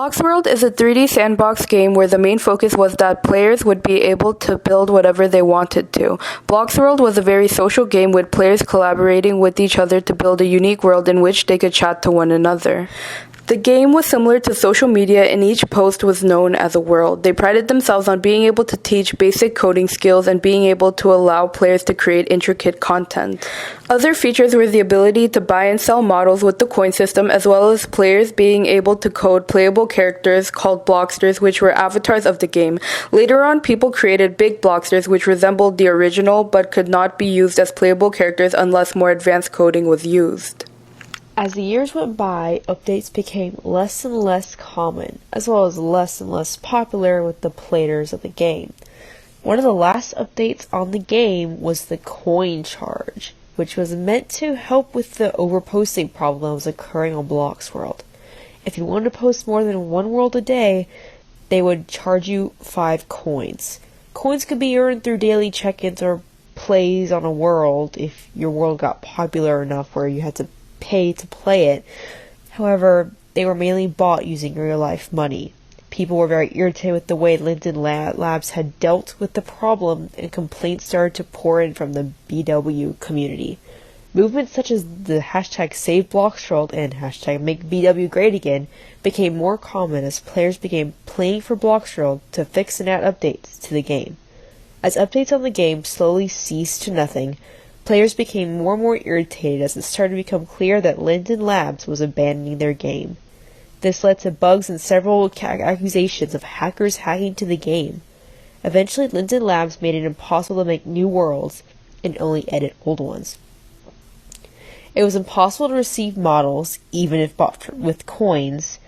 Blocksworld is a 3D sandbox game where the main focus was that players would be able to build whatever they wanted to. Blocksworld was a very social game with players collaborating with each other to build a unique world in which they could chat to one another. The game was similar to social media and each post was known as a world. They prided themselves on being able to teach basic coding skills and being able to allow players to create intricate content. Other features were the ability to buy and sell models with the coin system, as well as players being able to code playable characters called Blocksters, which were avatars of the game. Later on, people created big Blocksters which resembled the original but could not be used as playable characters unless more advanced coding was used. As the years went by, updates became less and less common, as well as less and less popular with the players of the game. One of the last updates on the game was the coin charge, which was meant to help with the overposting problem that was occurring on Blocksworld. If you wanted to post more than one world a day, they would charge you 5 coins. Coins could be earned through daily check-ins or plays on a world if your world got popular enough where you had to pay to play it. However, they were mainly bought using real-life money. People were very irritated with the way Linden Labs had dealt with the problem, and complaints started to pour in from the BW community. Movements such as the hashtag #SaveBlocksworld and hashtag #MakeBW became more common as players began playing for Blocksworld to fix and add updates to the game. As updates on the game slowly ceased to nothing, players became more and more irritated as it started to become clear that Linden Labs was abandoning their game. This led to bugs and several accusations of hackers hacking to the game. Eventually, Linden Labs made it impossible to make new worlds and only edit old ones. It was impossible to receive models, even if bought with coins.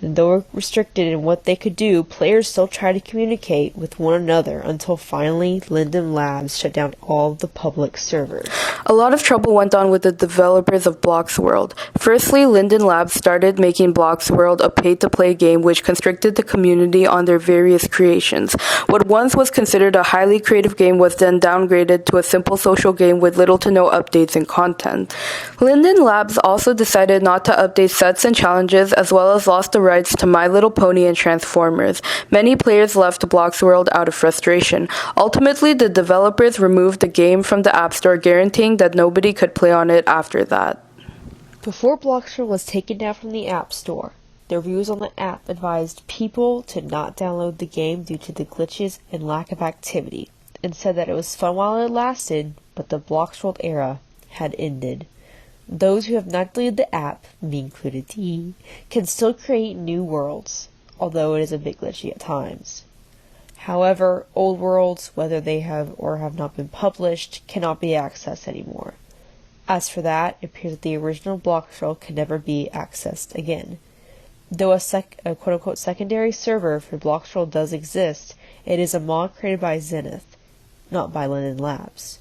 And though restricted in what they could do, players still tried to communicate with one another until finally Linden Labs shut down all of the public servers. A lot of trouble went on with the developers of Blocksworld. Firstly, Linden Labs started making Blocksworld a pay-to-play game which constricted the community on their various creations. What once was considered a highly creative game was then downgraded to a simple social game with little to no updates and content. Linden Labs also decided not to update sets and challenges, as well as lost the rights to My Little Pony and Transformers. Many players left Blocksworld out of frustration. Ultimately, the developers removed the game from the App Store, guaranteeing that nobody could play on it after that. Before Blocksworld was taken down from the App Store, the reviews on the app advised people to not download the game due to the glitches and lack of activity, and said that it was fun while it lasted, but the Blocksworld era had ended. Those who have not deleted the app, me included, can still create new worlds, although it is a bit glitchy at times. However, old worlds, whether they have or have not been published, cannot be accessed anymore. As for that, it appears that the original Blocksworld can never be accessed again. Though a quote-unquote secondary server for Blocksworld does exist, it is a mod created by Zenith, not by Linden Labs.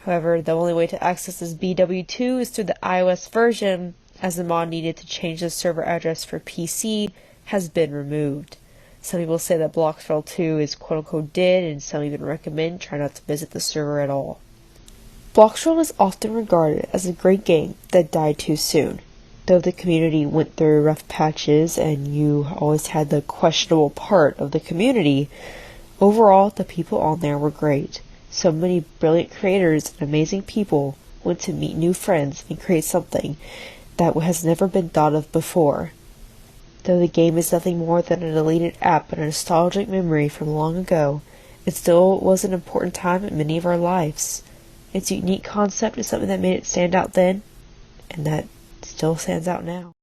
However, the only way to access this BW2 is through the iOS version, as the mod needed to change the server address for PC has been removed. Some people say that Blocksworld 2 is quote-unquote dead, and some even recommend try not to visit the server at all. Blocksworld is often regarded as a great game that died too soon. Though the community went through rough patches and you always had the questionable part of the community, overall the people on there were great. So many brilliant creators and amazing people went to meet new friends and create something that has never been thought of before. Though the game is nothing more than a deleted app and a nostalgic memory from long ago, it still was an important time in many of our lives. Its unique concept is something that made it stand out then, and that still stands out now.